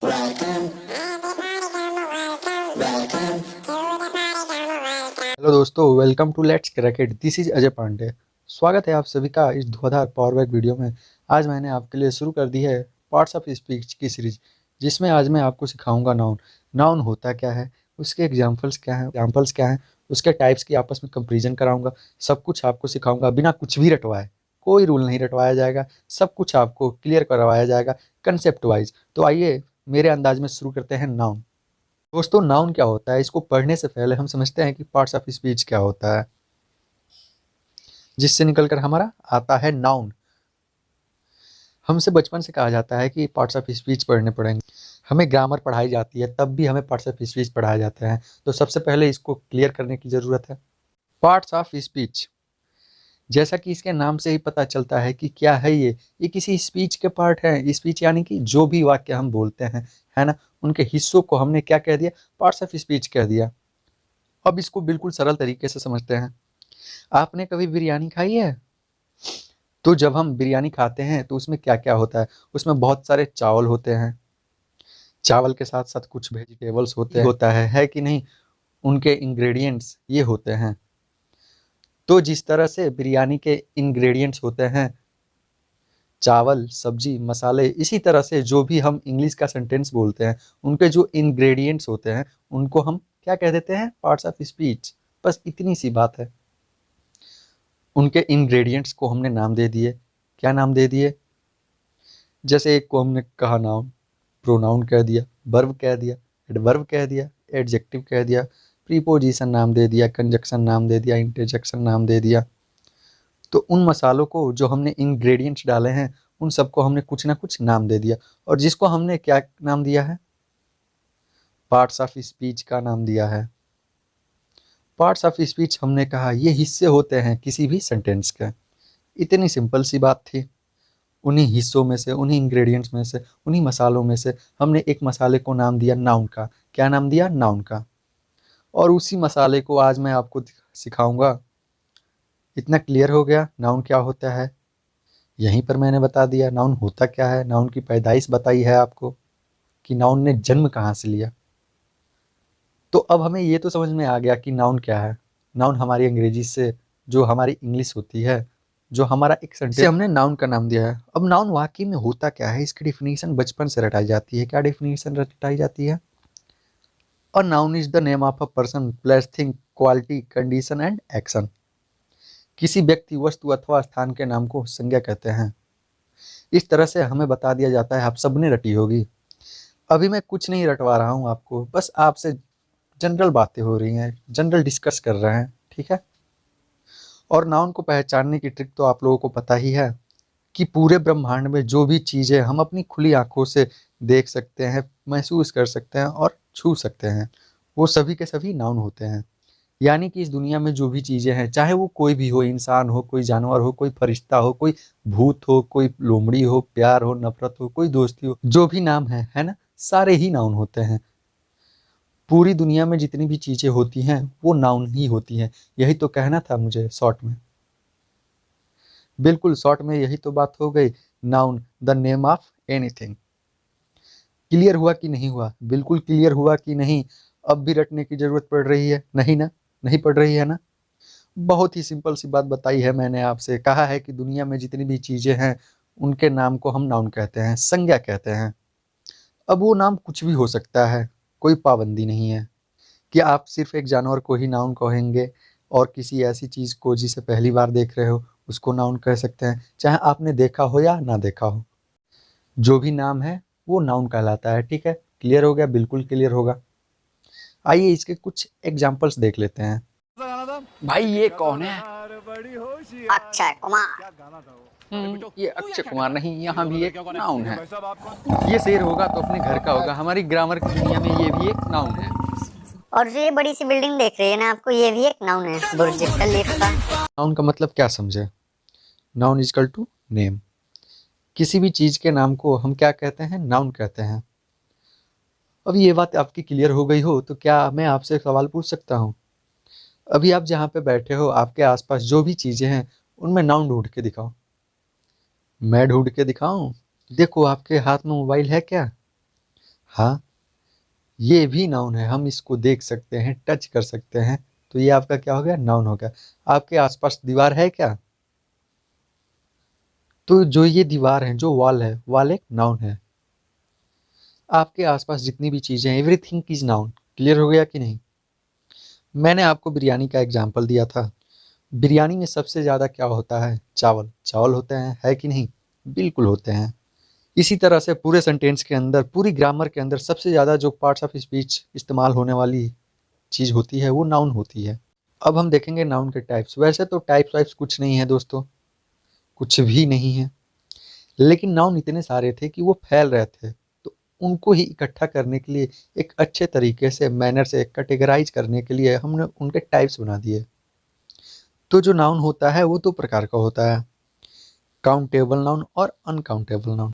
Hello दोस्तों, welcome to let's crack it. This is Ajay Pandey. स्वागत है आप सभी का इस धुआंधार पावर बैक वीडियो में। आज मैंने आपके लिए शुरू कर दी है पार्ट्स ऑफ स्पीच की सीरीज, जिसमें आज मैं आपको सिखाऊंगा नाउन। नाउन होता क्या है, उसके एग्जाम्पल्स क्या हैं, उसके टाइप्स की आपस में कंपेरिजन कराऊंगा। सब कुछ आपको सिखाऊंगा बिना कुछ भी रटवाए। कोई रूल नहीं रटवाया जाएगा, सब कुछ आपको क्लियर करवाया जाएगा कंसेप्ट वाइज। तो आइए मेरे अंदाज में शुरू करते हैं नाउन। दोस्तों, नाउन क्या होता है, इसको पढ़ने से पहले हम समझते हैं कि पार्ट्स ऑफ स्पीच क्या होता है, जिससे निकलकर हमारा आता है नाउन। हमसे बचपन से कहा जाता है कि पार्ट्स ऑफ स्पीच पढ़ने पड़ेंगे। हमें ग्रामर पढ़ाई जाती है, तब भी हमें पार्ट्स ऑफ स्पीच पढ़ाए जाते हैं। तो सबसे पहले इसको क्लियर करने की ज़रूरत है। पार्ट्स ऑफ स्पीच, जैसा कि इसके नाम से ही पता चलता है कि क्या है ये किसी स्पीच के पार्ट है। स्पीच यानी कि जो भी वाक्य हम बोलते हैं, है ना, उनके हिस्सों को हमने क्या कह दिया, पार्ट्स ऑफ स्पीच कह दिया। अब इसको बिल्कुल सरल तरीके से समझते हैं। आपने कभी बिरयानी खाई है? तो जब हम बिरयानी खाते हैं तो उसमें क्या क्या होता है? उसमें बहुत सारे चावल होते हैं, चावल के साथ साथ कुछ वेजिटेबल्स होता है कि नहीं? उनके इंग्रेडिएंट्स ये होते हैं। तो जिस तरह से बिरयानी के इंग्रेडिएंट्स होते हैं चावल, सब्जी, मसाले, इसी तरह से जो भी हम इंग्लिश का सेंटेंस बोलते हैं, उनके जो इंग्रेडिएंट्स होते हैं उनको हम क्या कह देते हैं, पार्ट्स ऑफ स्पीच। बस इतनी सी बात है। उनके इंग्रेडिएंट्स को हमने नाम दे दिए। क्या नाम दे दिए? जैसे एक को हमने कहा नाउन, प्रोनाउन कह दिया, वर्ब कह दिया, एडवर्ब कह दिया, एडजेक्टिव कह दिया, प्रीपोजिशन नाम दे दिया, कंजक्शन नाम दे दिया, इंटरजेक्शन नाम दे दिया। तो उन मसालों को जो हमने इंग्रेडिएंट्स डाले हैं, उन सबको हमने कुछ ना कुछ नाम दे दिया। और जिसको हमने क्या नाम दिया है, पार्ट्स ऑफ स्पीच का नाम दिया है। पार्ट्स ऑफ स्पीच हमने कहा ये हिस्से होते हैं किसी भी सेंटेंस के। इतनी सिंपल सी बात थी। उन्हीं हिस्सों में से, उन्हीं इंग्रेडिएंट्स में से, उन्हीं मसालों में से हमने एक मसाले को नाम दिया नाउन का। क्या नाम दिया? नाउन का। और उसी मसाले को आज मैं आपको सिखाऊंगा। इतना क्लियर हो गया नाउन क्या होता है? यहीं पर मैंने बता दिया नाउन होता क्या है, नाउन की पैदाइश बताई है आपको कि नाउन ने जन्म कहाँ से लिया। तो अब हमें ये तो समझ में आ गया कि नाउन क्या है। नाउन हमारी अंग्रेजी से, जो हमारी इंग्लिश होती है, जो हमारा एक सेंटेंस, से हमने नाउन का नाम दिया है। अब नाउन वाकई में होता क्या है, इसकी डिफिनीशन बचपन से रटाई जाती है। क्या डिफिनीशन रटाई जाती है? A noun is the name of a person, place, thing, quality, condition and action. किसी व्यक्ति, वस्तु अथवा स्थान के नाम को संज्ञा कहते हैं। इस तरह से हमें बता दिया जाता है। आप सबने रटी होगी। अभी मैं कुछ नहीं रटवा रहा हूँ आपको, बस आपसे जनरल बातें हो रही हैं, जनरल डिस्कस कर रहे हैं, ठीक है। और नाउन को पहचानने की ट्रिक तो आप लोगों को पता ही है कि पूरे ब्रह्मांड में जो भी चीज़ें हम अपनी खुली आंखों से देख सकते हैं, महसूस कर सकते हैं और छू सकते हैं, वो सभी के सभी नाउन होते हैं। यानी कि इस दुनिया में जो भी चीज़ें हैं, चाहे वो कोई भी हो, इंसान हो, कोई जानवर हो, कोई फरिश्ता हो, कोई भूत हो, कोई लोमड़ी हो, प्यार हो, नफरत हो, कोई दोस्ती हो, जो भी नाम है ना, सारे ही नाउन होते हैं। पूरी दुनिया में जितनी भी चीज़ें होती हैं वो नाउन ही होती हैं। यही तो कहना था मुझे शॉर्ट में। बिल्कुल शॉर्ट में यही तो बात हो गई। Noun the name of anything. Clear हुआ कि नहीं हुआ? बिल्कुल क्लियर हुआ कि नहीं? अब भी रटने की जरूरत पड़ रही है? नहीं ना? नहीं पड़ रही है ना? बहुत ही सिंपल सी बात बताई है मैंने आपसे। कहा है कि दुनिया में जितनी भी चीजें हैं उनके नाम को हम नाउन कहते हैं, संज्ञा कहते हैं। अब वो नाम कुछ भी हो सकता है, कोई पाबंदी नहीं है कि आप सिर्फ एक जानवर को ही नाउन कहेंगे और किसी ऐसी चीज को जिसे पहली बार देख रहे हो उसको नाउन कह सकते हैं, चाहे आपने देखा हो या ना देखा हो। जो भी नाम है वो नाउन कहलाता है, ठीक है। क्लियर हो गया? बिल्कुल क्लियर होगा। आइए इसके कुछ एग्जाम्पल्स देख लेते हैं। भाई ये कौन है? अक्षय कुमार। ये अक्षय कुमार नहीं, यहाँ भी एक नाउन है। ये शेर होगा तो अपने घर का होगा। हमारी ग्रामर की दुनिया में ये भी एक नाउन है। और जो ये बड़ी सी बिल्डिंग देख रही है ना आपको, ये भी एक नाउन है, बुर्ज खलीफा। नाउन का मतलब क्या समझे? Noun is equal to name. किसी भी चीज के नाम को हम क्या कहते हैं? नाउन कहते हैं। अब ये बात आपकी क्लियर हो गई हो तो क्या मैं आपसे एक सवाल पूछ सकता हूँ? अभी आप जहाँ पे बैठे हो, आपके आसपास जो भी चीजें हैं उनमें नाउन ढूंढ के दिखाओ। मैं ढूंढ के दिखाऊं? देखो, आपके हाथ में मोबाइल है क्या? हाँ, ये भी नाउन है, हम इसको देख सकते हैं, टच कर सकते हैं, तो ये आपका क्या हो गया, नाउन हो गया। आपके आसपास दीवार है क्या? तो जो ये दीवार है, जो वॉल है, वॉल एक नाउन है। आपके आसपास जितनी भी चीजें हैं, एवरीथिंग इज नाउन। क्लियर हो गया कि नहीं? मैंने आपको बिरयानी का एग्जाम्पल दिया था। बिरयानी में सबसे ज्यादा क्या होता है? चावल। चावल होते हैं, है कि नहीं? बिल्कुल होते हैं। इसी तरह से पूरे सेंटेंस के अंदर, पूरी ग्रामर के अंदर सबसे ज्यादा जो पार्ट्स ऑफ स्पीच इस्तेमाल होने वाली चीज होती है वो नाउन होती है। अब हम देखेंगे नाउन के टाइप्स। वैसे तो टाइप्स वाइप्स कुछ नहीं है दोस्तों, कुछ भी नहीं है, लेकिन नाउन इतने सारे थे कि वो फैल रहे थे, तो उनको ही इकट्ठा करने के लिए, एक अच्छे तरीके से मैनर से कैटेगराइज करने के लिए हमने उनके टाइप्स बना दिए। तो जो नाउन होता है वो दो प्रकार का होता है, काउंटेबल नाउन और अनकाउंटेबल नाउन।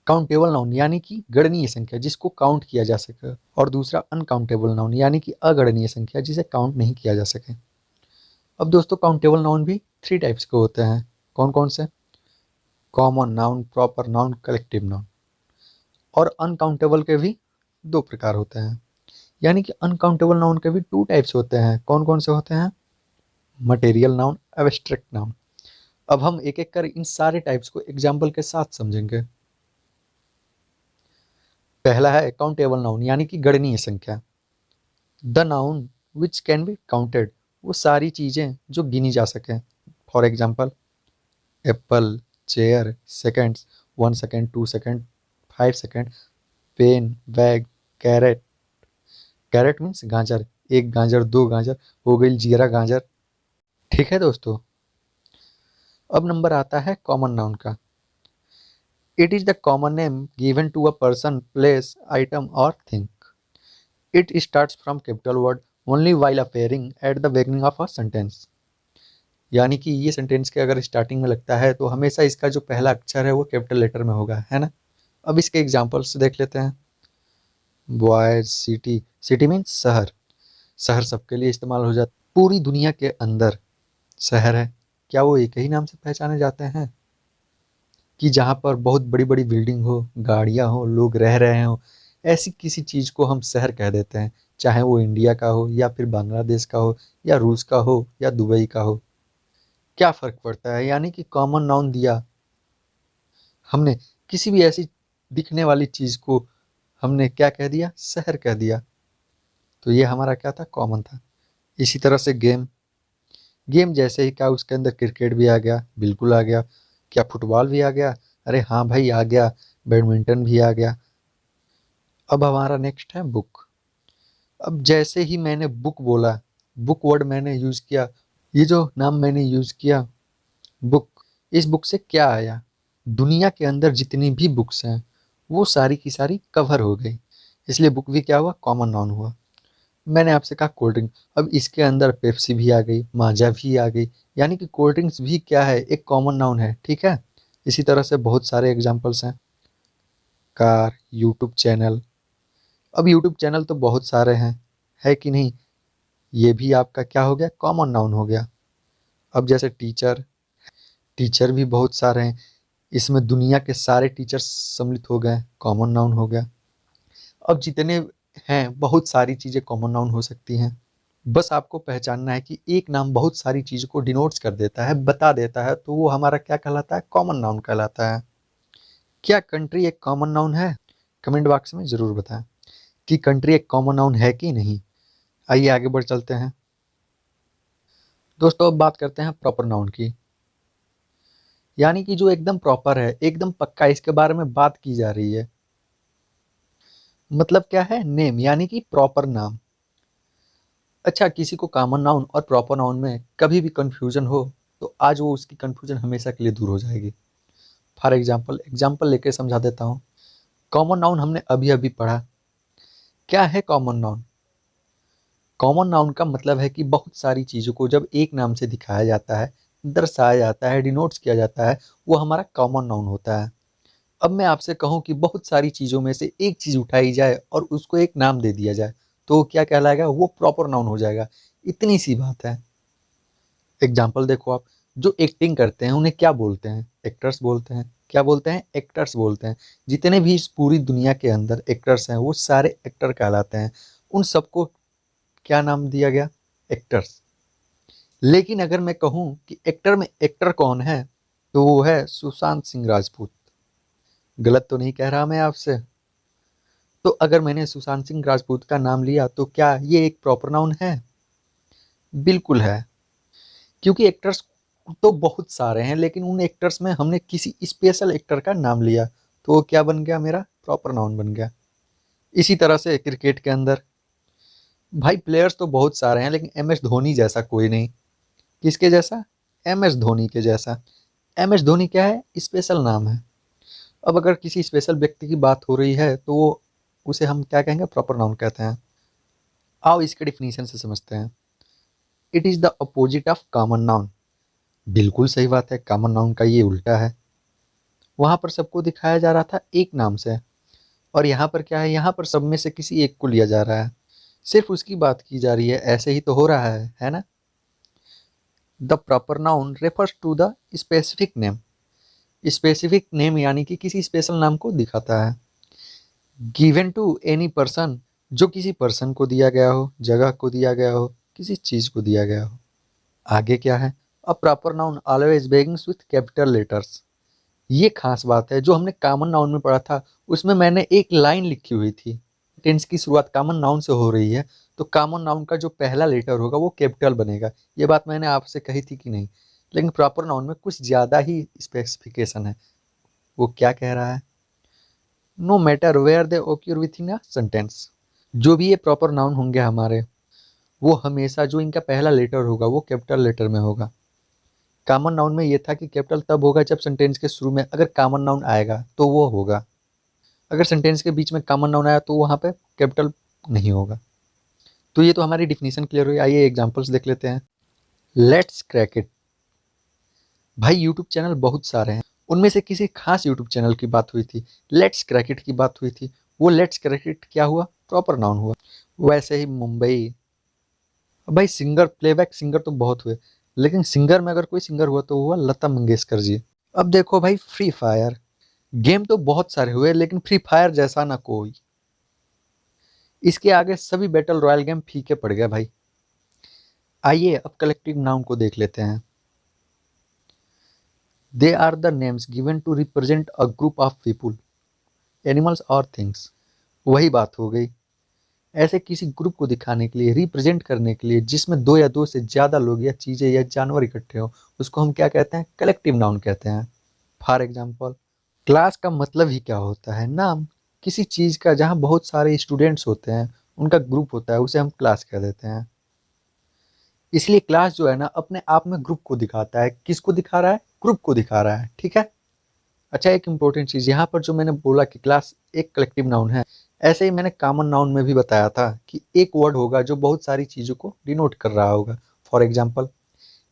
काउंटेबल नाउन यानी कि गणनीय संख्या जिसको काउंट किया जा सके, और दूसरा अनकाउंटेबल नाउन यानी कि अगणनीय संख्या जिसे काउंट नहीं किया जा सके। अब दोस्तों काउंटेबल नाउन भी थ्री टाइप्स के होते हैं। कौन कौन से? Common noun, proper noun, collective noun. और अनकाउंटेबल के भी दो प्रकार होते हैं, यानी कि अनकाउंटेबल नाउन के भी टू टाइप्स होते हैं। कौन कौन से होते हैं? Material noun, abstract noun. अब हम एक एक कर इन सारे टाइप्स को एग्जाम्पल के साथ समझेंगे। पहला है काउंटेबल नाउन यानी कि गणनीय संख्या। The noun which can be counted, वो सारी चीजें जो गिनी जा सके। For example apple, chair, seconds, 1 second, 2 second, 5 second, pen, bag, carrot. Carrot means गाजर, एक गाजर, दो गाजर, हो गई जीरा गाजर। ठीक है दोस्तों। अब नंबर आता है कॉमन नाउन का। It is the common name given to a person, place, item और thing. It starts from capital word only while appearing at the beginning of a sentence. यानी कि ये सेंटेंस के अगर स्टार्टिंग में लगता है तो हमेशा इसका जो पहला अक्षर है वो कैपिटल लेटर में होगा, है ना? अब इसके एग्जाम्पल्स देख लेते हैं। Boys, city. सिटी मीन्स शहर। शहर सबके लिए इस्तेमाल हो जाता, पूरी दुनिया के अंदर शहर है, क्या वो एक ही नाम से पहचाने जाते हैं? कि जहाँ पर बहुत बड़ी बड़ी बिल्डिंग हो, गाड़ियाँ हो, लोग रह रहे हो, ऐसी किसी चीज़ को हम शहर कह देते हैं, चाहे वो इंडिया का हो या फिर बांग्लादेश का हो या रूस का हो या दुबई का हो। क्या फ़र्क पड़ता है? यानी कि कॉमन नाउन दिया हमने, किसी भी ऐसी दिखने वाली चीज़ को हमने क्या कह दिया? शहर कह दिया। तो ये हमारा क्या था? कॉमन था। इसी तरह से गेम। गेम जैसे ही क्या उसके अंदर क्रिकेट भी आ गया? बिल्कुल आ गया। क्या फुटबॉल भी आ गया? अरे हाँ भाई आ गया। बैडमिंटन भी आ गया। अब हमारा नेक्स्ट है बुक। अब जैसे ही मैंने बुक बोला, बुक वर्ड मैंने यूज़ किया, ये जो नाम मैंने यूज़ किया बुक, इस बुक से क्या आया? दुनिया के अंदर जितनी भी बुक्स हैं वो सारी की सारी कवर हो गई, इसलिए बुक भी क्या हुआ? कॉमन नाउन हुआ। मैंने आपसे कहा कोल्ड ड्रिंक, अब इसके अंदर पेप्सी भी आ गई, माजा भी आ गई, यानी कि कोल्ड ड्रिंक्स भी क्या है? एक कॉमन नाउन है। ठीक है। इसी तरह से बहुत सारे एग्जांपल्स हैं। Car, YouTube channel. अब यूट्यूब चैनल तो बहुत सारे हैं, है कि नहीं? ये भी आपका क्या हो गया? कॉमन नाउन हो गया। अब जैसे टीचर, टीचर भी बहुत सारे हैं, इसमें दुनिया के सारे टीचर्स सम्मिलित हो गए, कॉमन नाउन हो गया। अब जितने हैं, बहुत सारी चीज़ें कॉमन नाउन हो सकती हैं। बस आपको पहचानना है कि एक नाम बहुत सारी चीज़ को डिनोट्स कर देता है, बता देता है, तो वो हमारा क्या कहलाता है? कॉमन नाउन कहलाता है। क्या कंट्री एक कॉमन नाउन है? कमेंट बॉक्स में ज़रूर बताएं कि कंट्री एक कॉमन नाउन है कि नहीं। आइए आगे बढ़ चलते हैं दोस्तों। अब बात करते हैं प्रॉपर नाउन की, यानी कि जो एकदम प्रॉपर है, एकदम पक्का, इसके बारे में बात की जा रही है। मतलब क्या है? नेम, यानी कि प्रॉपर नाम। अच्छा, किसी को कॉमन नाउन और प्रॉपर नाउन में कभी भी कंफ्यूजन हो तो आज वो उसकी कंफ्यूजन हमेशा के लिए दूर हो जाएगी। फॉर एग्जाम्पल लेके समझा देता हूँ। कॉमन नाउन हमने अभी अभी पढ़ा। क्या है कॉमन नाउन? कॉमन नाउन का मतलब है कि बहुत सारी चीज़ों को जब एक नाम से दिखाया जाता है, दर्शाया जाता है, डिनोट्स किया जाता है, वो हमारा कॉमन नाउन होता है। अब मैं आपसे कहूँ कि बहुत सारी चीज़ों में से एक चीज़ उठाई जाए और उसको एक नाम दे दिया जाए, तो वो क्या कहलाएगा? वो प्रॉपर नाउन हो जाएगा। इतनी सी बात है। एग्जाम्पल देखो आप, जो एक्टिंग करते हैं उन्हें क्या बोलते हैं? एक्टर्स बोलते हैं। क्या बोलते हैं? एक्टर्स बोलते हैं। जितने भी इस पूरी दुनिया के अंदर एक्टर्स हैं वो सारे एक्टर कहलाते हैं। उन सबको क्या नाम दिया गया? एक्टर्स। लेकिन अगर मैं कहूँ कि एक्टर में एक्टर कौन है, तो वो है सुशांत सिंह राजपूत। गलत तो नहीं कह रहा मैं आपसे? तो अगर मैंने सुशांत सिंह राजपूत का नाम लिया तो क्या ये एक प्रॉपर नाउन है? बिल्कुल है। क्योंकि एक्टर्स तो बहुत सारे हैं, लेकिन उन एक्टर्स में हमने किसी स्पेशल एक्टर का नाम लिया, तो वो क्या बन गया? मेरा प्रॉपर नाउन बन गया। इसी तरह से क्रिकेट के अंदर भाई प्लेयर्स तो बहुत सारे हैं, लेकिन एम एस धोनी जैसा कोई नहीं। किसके जैसा? एम एस धोनी के जैसा। एम एस धोनी क्या है? स्पेशल नाम है। अब अगर किसी स्पेशल व्यक्ति की बात हो रही है तो वो उसे हम क्या कहेंगे? प्रॉपर नाउन कहते हैं। आओ इसके डिफिनीशन से समझते हैं। It is the opposite of common noun. बिल्कुल सही बात है, कॉमन नाउन का ये उल्टा है। वहां पर सबको दिखाया जा रहा था एक नाम से, और यहाँ पर क्या है? यहाँ पर सब में से किसी एक को लिया जा रहा है, सिर्फ उसकी बात की जा रही है। ऐसे ही तो हो रहा है ना? The proper noun refers to the specific name. Specific name यानी कि किसी स्पेशल नाम को दिखाता है। गिवन टू एनी पर्सन, जो किसी पर्सन को दिया गया हो, जगह को दिया गया हो, किसी चीज को दिया गया हो। आगे क्या है? A proper noun always begins with capital letters. ये खास बात है, जो हमने कॉमन नाउन में पढ़ा था उसमें मैंने एक लाइन लिखी हुई थी। टेंस की शुरुआत कॉमन नाउन से हो रही है तो कॉमन नाउन का जो पहला लेटर होगा वो कैपिटल बनेगा। ये बात मैंने आपसे कही थी कि नहीं? लेकिन प्रॉपर नाउन में कुछ ज़्यादा ही स्पेसिफिकेशन है। वो क्या कह रहा है? No matter where they occur within a sentence. जो भी ये प्रॉपर नाउन होंगे हमारे, वो हमेशा जो इनका पहला लेटर होगा वो कैपिटल लेटर में होगा। कॉमन नाउन में ये था कि कैपिटल तब होगा जब सेंटेंस के शुरू में अगर कॉमन नाउन आएगा तो वो होगा। अगर सेंटेंस के बीच में कॉमन नाउन आया तो वहाँ पे कैपिटल नहीं होगा। तो ये तो हमारी डिफिनीशन क्लियर हुई। आइए एग्जांपल्स देख लेते हैं। Let's crack it. भाई यूट्यूब चैनल बहुत सारे हैं, उनमें से किसी खास यूट्यूब चैनल की बात हुई थी, लेट्स क्रैक इट की बात हुई थी। वो लेट्स क्रैक इट क्या हुआ? प्रॉपर नाउन हुआ। वैसे ही मुंबई। भाई सिंगर, प्लेबैक सिंगर तो बहुत हुए, लेकिन सिंगर में अगर कोई सिंगर हुआ तो हुआ लता मंगेशकर जी। अब देखो भाई फ्री फायर। गेम तो बहुत सारे हुए लेकिन फ्री फायर जैसा ना कोई। इसके आगे सभी बैटल रॉयल गेम फीके पड़ गए भाई। आइए अब कलेक्टिव नाउन को देख लेते हैं। They are the names given to represent a group of people, animals और थिंग्स। वही बात हो गई। ऐसे किसी ग्रुप को दिखाने के लिए, रिप्रेजेंट करने के लिए, जिसमें दो या दो से ज्यादा लोग या चीजें या जानवर इकट्ठे हो, उसको हम क्या कहते हैं? कलेक्टिव नाउन कहते हैं। फॉर एग्जाम्पल, क्लास का मतलब ही क्या होता है? नाम। किसी चीज का जहाँ बहुत सारे स्टूडेंट्स होते हैं, उनका ग्रुप होता है, उसे हम क्लास कह देते हैं। इसलिए क्लास जो है ना अपने आप में ग्रुप को दिखाता है। किसको दिखा रहा है? ग्रुप को दिखा रहा है। ठीक है। अच्छा, एक इंपॉर्टेंट चीज यहाँ पर जो मैंने बोला कि क्लास एक कलेक्टिव नाउन है, ऐसे ही मैंने कॉमन नाउन में भी बताया था कि एक वर्ड होगा जो बहुत सारी चीजों को डिनोट कर रहा होगा। फॉर एग्जाम्पल,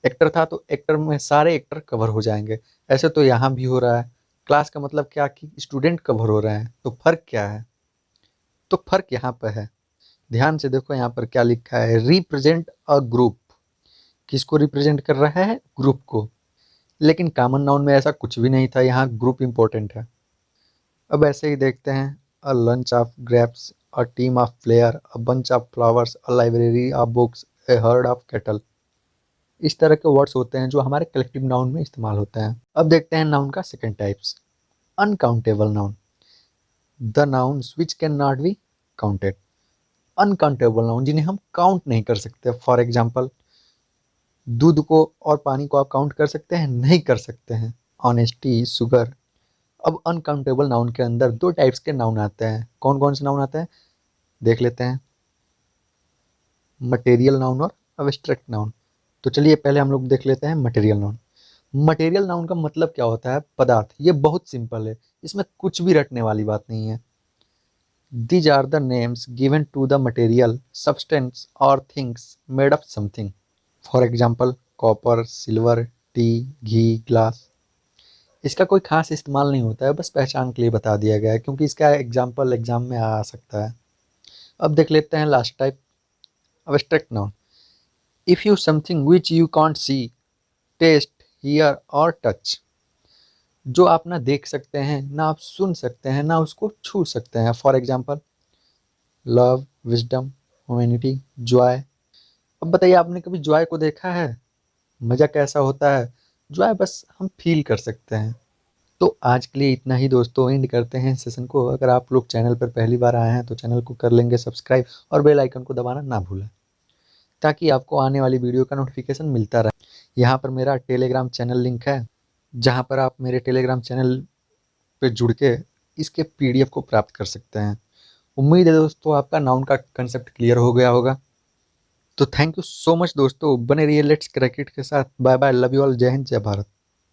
एक्टर था तो एक्टर में सारे एक्टर कवर हो जाएंगे। ऐसे तो यहाँ भी हो रहा है। क्लास का मतलब क्या कि स्टूडेंट कवर हो रहे हैं। तो फर्क क्या है? तो फर्क यहाँ पर है। ध्यान से देखो यहाँ पर क्या लिखा है, रिप्रेजेंट अ ग्रुप। किसको रिप्रेजेंट कर रहा है? ग्रुप को। लेकिन कॉमन नाउन में ऐसा कुछ भी नहीं था, यहाँ ग्रुप इंपॉर्टेंट है। अब ऐसे ही देखते हैं। अ lunch of grapes, a team of player, a bunch of flowers, a library of books, A heard of cattle. इस तरह के वर्ड्स होते हैं जो हमारे कलेक्टिव नाउन में इस्तेमाल होते हैं। अब देखते हैं नाउन का second types, uncountable noun. The nouns which can not be counted. Uncountable noun जिन्हें हम काउंट नहीं कर सकते। फॉर एग्जाम्पल, दूध को और पानी को आप काउंट कर सकते हैं? नहीं कर सकते हैं। Honesty, sugar. अब अनकाउंटेबल नाउन के अंदर दो टाइप्स के नाउन आते हैं। कौन कौन से नाउन आते हैं देख लेते हैं। मटेरियल नाउन और अब्स्ट्रैक्ट नाउन। तो चलिए पहले हम लोग देख लेते हैं मटेरियल नाउन। मटेरियल नाउन का मतलब क्या होता है? पदार्थ। ये बहुत सिंपल है, इसमें कुछ भी रटने वाली बात नहीं है। These are the names given to the material, substance और things made of something. For example, copper, silver, tea, ghee, glass. इसका कोई खास इस्तेमाल नहीं होता है, बस पहचान के लिए बता दिया गया है, क्योंकि इसका एग्जाम्पल एग्जाम में आ सकता है। अब देख लेते हैं last type, abstract noun. If you something which you can't see, taste, hear और टच। जो आप ना देख सकते हैं, ना आप सुन सकते हैं, ना उसको छू सकते हैं। For example love, wisdom, humanity, Joy. अब बताइए, आपने कभी जॉय को देखा है? मज़ा कैसा होता है? जॉय बस हम फील कर सकते हैं। तो आज के लिए इतना ही दोस्तों, एंड करते हैं सेशन को। अगर आप लोग चैनल पर पहली बार आए हैं तो चैनल को कर लेंगे सब्सक्राइब और बेल आइकन को दबाना ना भूलें, ताकि आपको आने वाली वीडियो का नोटिफिकेशन मिलता रहे। यहाँ पर मेरा टेलीग्राम चैनल लिंक है, जहाँ पर आप मेरे टेलीग्राम चैनल पे जुड़ के इसके पीडीएफ को प्राप्त कर सकते हैं। उम्मीद है दोस्तों आपका नाउन का कंसेप्ट क्लियर हो गया होगा। तो थैंक यू सो मच दोस्तों, बने रहिए लेट्स क्रैक इट के साथ। Bye bye, love you all, जय हिंद, जय भारत।